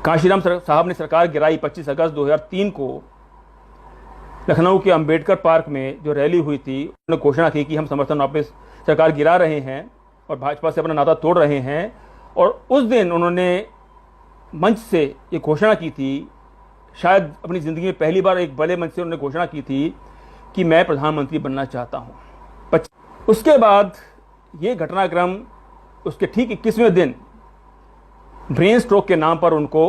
कांशीराम साहब ने सरकार गिराई 25 अगस्त 2003 को लखनऊ के अंबेडकर पार्क में जो रैली हुई थी, उन्होंने घोषणा की कि हम समर्थन वापस सरकार गिरा रहे हैं और भाजपा से अपना नाता तोड़ रहे हैं। और उस दिन उन्होंने मंच से ये घोषणा की थी, शायद अपनी ज़िंदगी में पहली बार एक बड़े मंच से उन्होंने घोषणा की थी कि मैं प्रधानमंत्री बनना चाहता हूँ। उसके बाद ये घटनाक्रम उसके ठीक 21वें दिन ब्रेन स्ट्रोक के नाम पर उनको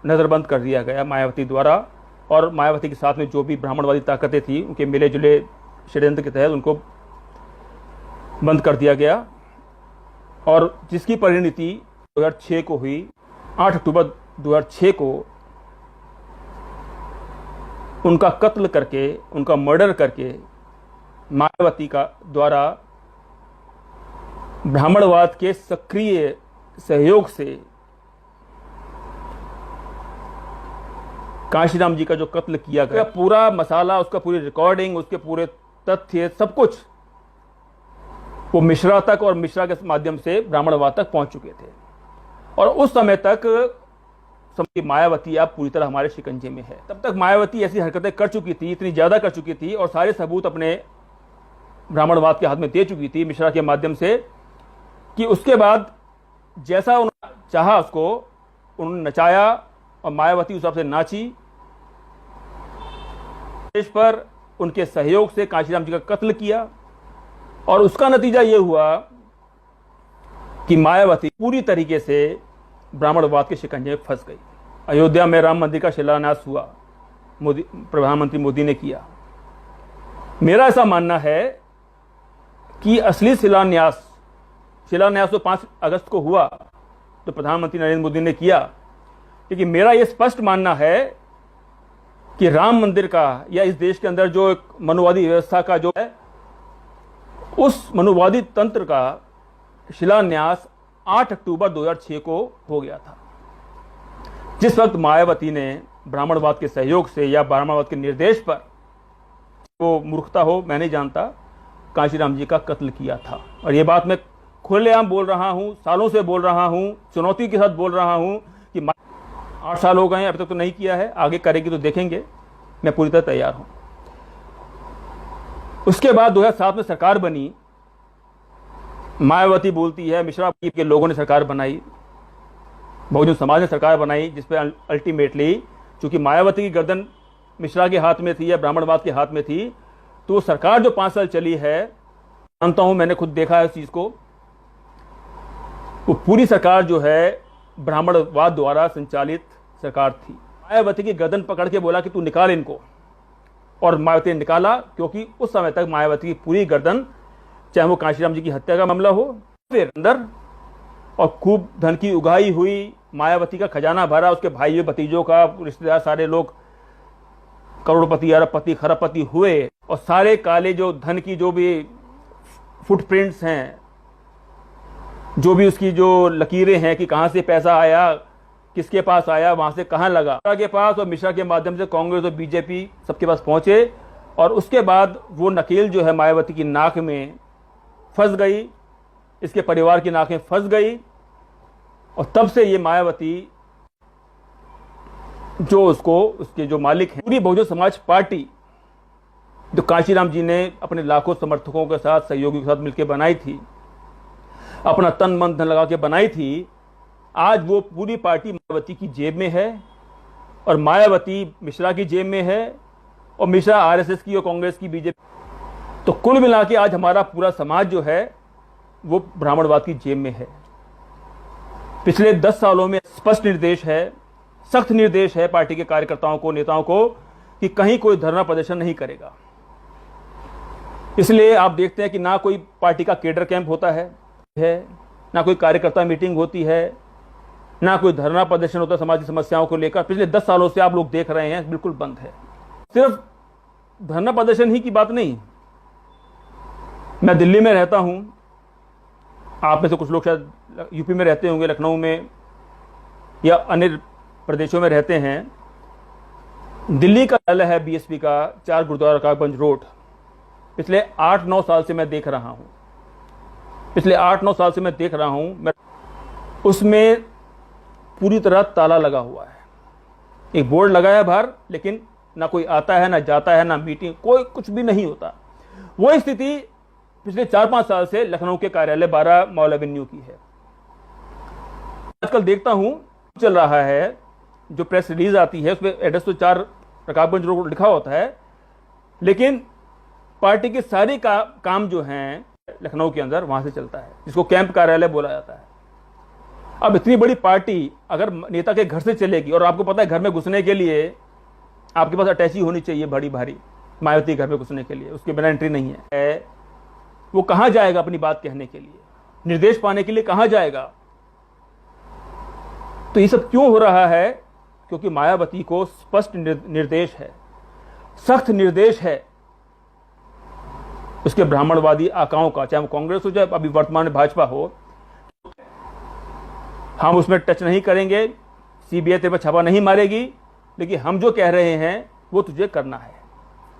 नज़रबंद कर दिया गया मायावती द्वारा, और मायावती के साथ में जो भी ब्राह्मणवादी ताकतें थी उनके मिले जुले षड्यंत्र के तहत उनको बंद कर दिया गया, और जिसकी परिणति 2006 को हुई। 8 अक्टूबर 2006 को उनका कत्ल करके, उनका मर्डर करके मायावती का द्वारा ब्राह्मणवाद के सक्रिय सहयोग से कांशीराम जी का जो कत्ल किया गया, पूरा मसाला, उसका पूरी रिकॉर्डिंग, उसके पूरे तथ्य, सब कुछ वो मिश्रा तक और मिश्रा के माध्यम से ब्राह्मणवाद तक पहुंच चुके थे। और उस समय तक मायावती अब पूरी तरह हमारे शिकंजे में है। तब तक मायावती ऐसी हरकतें कर चुकी थी, इतनी ज़्यादा कर चुकी थी, और सारे सबूत अपने ब्राह्मणवाद के हाथ में दे चुकी थी मिश्रा के माध्यम से, कि उसके बाद जैसा उन्होंने चाहा उसको उन्होंने नचाया, और मायावती उस हिसाब से नाची। देश पर उनके सहयोग से कांशीराम जी का कत्ल किया, और उसका नतीजा ये हुआ कि मायावती पूरी तरीके से ब्राह्मणवाद के शिकंजे में फंस गई। अयोध्या में राम मंदिर का शिलान्यास हुआ, प्रधानमंत्री मोदी ने किया। मेरा ऐसा मानना है कि असली शिलान्यास तो 5 अगस्त को हुआ, तो प्रधानमंत्री नरेंद्र मोदी ने किया, लेकिन मेरा यह स्पष्ट मानना है कि राम मंदिर का या इस देश के अंदर जो एक मनुवादी व्यवस्था का जो है, उस मनुवादी तंत्र का शिलान्यास 8 अक्टूबर 2006 को हो गया था, जिस वक्त मायावती ने ब्राह्मणवाद के सहयोग से या ब्राह्मणवाद के निर्देश पर, वो मूर्खता हो मैं नहीं जानता, कांशीराम जी का कत्ल किया था। और ये बात मैं खुलेआम बोल रहा हूं, सालों से बोल रहा हूं, चुनौती के साथ बोल रहा हूं कि 8 साल हो गए हैं, अभी तक तो नहीं किया है, आगे करेगी तो देखेंगे, मैं पूरी तरह तैयार हूं। उसके बाद 2007 में सरकार बनी, मायावती बोलती है मिश्रा के लोगों ने सरकार बनाई, बहुजन समाज ने सरकार बनाई, जिस पे अल्टीमेटली चूंकि मायावती की गर्दन मिश्रा के हाथ में थी या ब्राह्मणवाद के हाथ में थी, तो वो सरकार जो 5 साल चली है, जानता हूं, मैंने खुद देखा है इस चीज को, वो पूरी सरकार जो है ब्राह्मणवाद द्वारा संचालित सरकार थी। मायावती की गर्दन पकड़ के बोला कि तू निकाल इनको, और मायावती ने निकाला, क्योंकि उस समय तक मायावती की पूरी गर्दन, चाहे वो कांशीराम जी की हत्या का मामला हो, फिर अंदर, और खूब धन की उगाही हुई, मायावती का खजाना भरा, उसके भाइयों भतीजों का, रिश्तेदार सारे लोग करोड़पति, अरबपति, खरबपति हुए, और सारे काले जो धन की जो भी फुटप्रिंट्स हैं, जो भी उसकी जो लकीरें हैं कि कहां से पैसा आया, किसके पास आया, वहां से कहां लगा, मिश्रा के पास, और मिश्रा के माध्यम से कांग्रेस और बीजेपी सबके पास पहुंचे। और उसके बाद वो नकेल जो है मायावती की नाक में फंस गई, इसके परिवार की नाक में फंस गई, और तब से ये मायावती जो उसके जो मालिक हैं, पूरी बहुजन समाज पार्टी जो कांशीराम जी ने अपने लाखों समर्थकों के साथ, सहयोगियों के साथ मिलकर बनाई थी, अपना तन मन धन लगा के बनाई थी, आज वो पूरी पार्टी मायावती की जेब में है, और मायावती मिश्रा की जेब में है, और मिश्रा आरएसएस की और कांग्रेस की, बीजेपी। तो कुल मिला के आज हमारा पूरा समाज जो है वो ब्राह्मणवाद की जेब में है। पिछले 10 सालों में स्पष्ट निर्देश है, सख्त निर्देश है पार्टी के कार्यकर्ताओं को, नेताओं को, कि कहीं कोई धरना प्रदर्शन नहीं करेगा। इसलिए आप देखते हैं कि ना कोई पार्टी का केडर कैंप होता है, ना कोई कार्यकर्ता मीटिंग होती है, ना कोई धरना प्रदर्शन होता समाज की समस्याओं को लेकर। पिछले 10 सालों से आप लोग देख रहे हैं, बिल्कुल बंद है। सिर्फ धरना प्रदर्शन ही की बात नहीं, मैं दिल्ली में रहता हूं, आप में से कुछ लोग शायद यूपी में रहते होंगे, लखनऊ में या अन्य प्रदेशों में रहते हैं। दिल्ली का कार्यालय है बीएसपी का 4 गुरुद्वारा कागबंज रोड। पिछले 8-9 साल से मैं देख रहा हूं, पिछले 8-9 साल से मैं देख रहा हूं, मैं उसमें पूरी तरह ताला लगा हुआ है। एक बोर्ड लगा है बाहर, लेकिन ना कोई आता है, ना जाता है, ना मीटिंग, कोई कुछ भी नहीं होता। वो स्थिति पिछले 4-5 साल से लखनऊ के कार्यालय 12 मॉल एवेन्यू की है। आजकल देखता हूं चल रहा है, जो प्रेस रिलीज आती है उसमें एड्रेस तो 4 रकाबगंज रोड लिखा होता है, लेकिन पार्टी के सारे काम जो हैं लखनऊ के अंदर वहां से चलता है, जिसको कैंप कार्यालय बोला जाता है। अब इतनी बड़ी पार्टी अगर नेता के घर से चलेगी, और आपको पता है घर में घुसने के लिए आपके पास अटैची होनी चाहिए बड़ी भारी, मायावती घर में घुसने के लिए उसके बिना एंट्री नहीं है। वो कहां जाएगा अपनी बात कहने के लिए, निर्देश पाने के लिए कहां जाएगा? तो ये सब क्यों हो रहा है? क्योंकि मायावती को स्पष्ट निर्देश है, सख्त निर्देश है उसके ब्राह्मणवादी आकाओं का, चाहे वो कांग्रेस हो, चाहे अभी वर्तमान में भाजपा हो। हम उसमें टच नहीं करेंगे, सीबीआई तेरे पर छापा नहीं मारेगी, लेकिन हम जो कह रहे हैं वो तुझे करना है।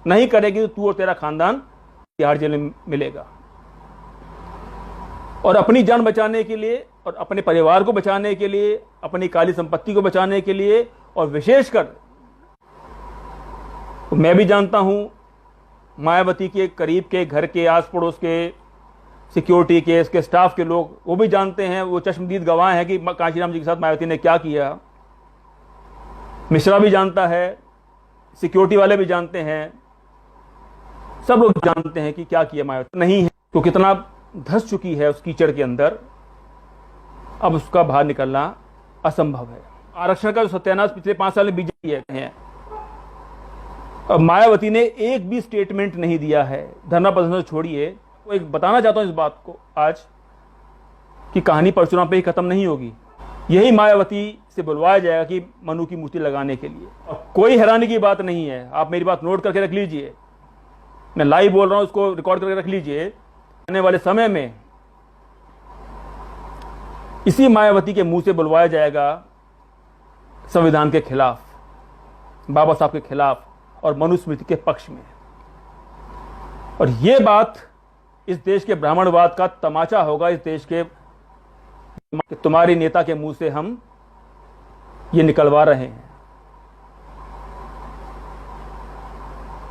नहीं करेगी तो तू और तेरा खानदान तिहाड़ जेल में मिलेगा। और अपनी जान बचाने के लिए, और अपने परिवार को बचाने के लिए, अपनी काली संपत्ति को बचाने के लिए, और विशेषकर तो मैं भी जानता हूं मायावती के करीब के घर के आस पड़ोस के सिक्योरिटी के, इसके स्टाफ के लोग, वो भी जानते हैं, वो चश्मदीद गवाह हैं कि कांशीराम जी के साथ मायावती ने क्या किया। मिश्रा भी जानता है, सिक्योरिटी वाले भी जानते हैं, सब लोग जानते हैं कि क्या किया मायावती नहीं है। तो कितना धंस चुकी है उस कीचड़ के अंदर, अब उसका बाहर निकलना असंभव है। आरक्षण का जो सत्यानाश पिछले 5 साल में बीजेपी है, अब मायावती ने एक भी स्टेटमेंट नहीं दिया है। धरना प्रदर्शन छोड़िए, तो एक बताना चाहता हूं इस बात को आज कि कहानी परशुराम पे ही खत्म नहीं होगी। यही मायावती से बुलवाया जाएगा कि मनु की मूर्ति लगाने के लिए। और कोई हैरानी की बात नहीं है, आप मेरी बात नोट करके रख लीजिए, मैं लाइव बोल रहा हूं, उसको रिकॉर्ड करके रख लीजिए। आने वाले समय में इसी मायावती के मुंह से बुलवाया जाएगा संविधान के खिलाफ, बाबा साहब के खिलाफ और मनुस्मृति के पक्ष में। और यह बात इस देश के ब्राह्मणवाद का तमाचा होगा, इस देश के तुम्हारे नेता के मुंह से हम ये निकलवा रहे हैं।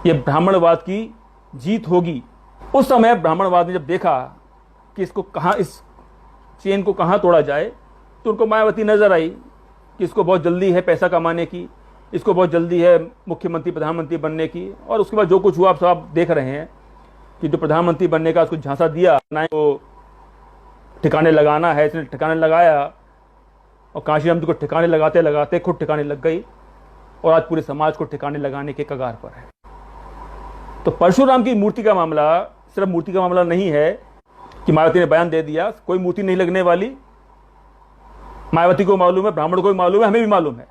ये ब्राह्मणवाद की जीत होगी। उस समय ब्राह्मणवाद ने जब देखा कि इसको कहां, इस चेन को कहां तोड़ा जाए, तो उनको मायावती नजर आई कि इसको बहुत जल्दी है पैसा कमाने की, इसको बहुत जल्दी है मुख्यमंत्री प्रधानमंत्री बनने की। और उसके बाद जो कुछ हुआ आप सब देख रहे हैं कि जो प्रधानमंत्री बनने का उसको झांसा दिया, ना वो ठिकाने लगाना है, इसने ठिकाने लगाया, और कांशीराम जी को ठिकाने लगाते लगाते खुद ठिकाने लग गई, और आज पूरे समाज को ठिकाने लगाने के कगार पर है। तो परशुराम की मूर्ति का मामला सिर्फ मूर्ति का मामला नहीं है कि मायावती ने बयान दे दिया कोई मूर्ति नहीं लगने वाली। मायावती को मालूम है, ब्राह्मण को भी मालूम है, हमें भी मालूम है,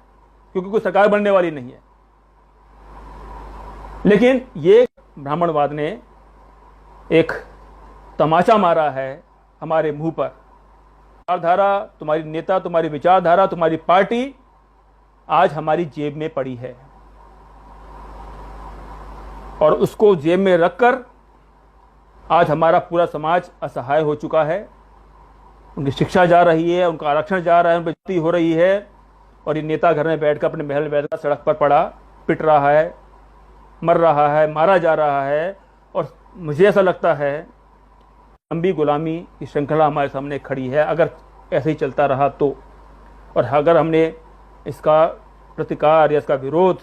क्योंकि कोई सरकार बनने वाली नहीं है। लेकिन ये ब्राह्मणवाद ने एक तमाचा मारा है हमारे मुंह पर। विचारधारा, तुम्हारी नेता, तुम्हारी विचारधारा, तुम्हारी पार्टी आज हमारी जेब में पड़ी है, और उसको जेब में रखकर आज हमारा पूरा समाज असहाय हो चुका है। उनकी शिक्षा जा रही है, उनका आरक्षण जा रहा है, उन पर बेइज्जती हो रही है, और ये नेता घर में बैठकर, अपने महल में बैठकर सड़क पर पड़ा पिट रहा है, मर रहा है, मारा जा रहा है। और मुझे ऐसा लगता है लंबी गुलामी की श्रृंखला हमारे सामने खड़ी है अगर ऐसे ही चलता रहा तो। और अगर हमने इसका प्रतिकार या इसका विरोध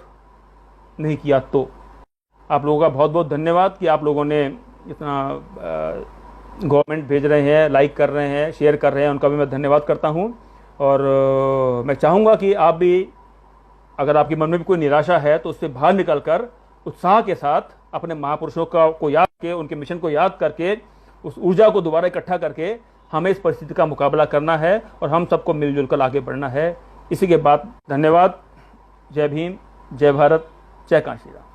नहीं किया तो। आप लोगों का बहुत बहुत धन्यवाद कि आप लोगों ने इतना गवर्नमेंट भेज रहे हैं, लाइक कर रहे हैं, शेयर कर रहे हैं, उनका भी मैं धन्यवाद करता हूं। और मैं चाहूँगा कि आप भी, अगर आपके मन में भी कोई निराशा है, तो उससे बाहर निकलकर उत्साह के साथ अपने महापुरुषों को याद के, उनके मिशन को याद करके, उस ऊर्जा को दोबारा इकट्ठा करके हमें इस परिस्थिति का मुकाबला करना है, और हम सबको मिलजुल कर आगे बढ़ना है। इसी के बाद धन्यवाद। जय भीम, जय भारत, जय कांशीराम।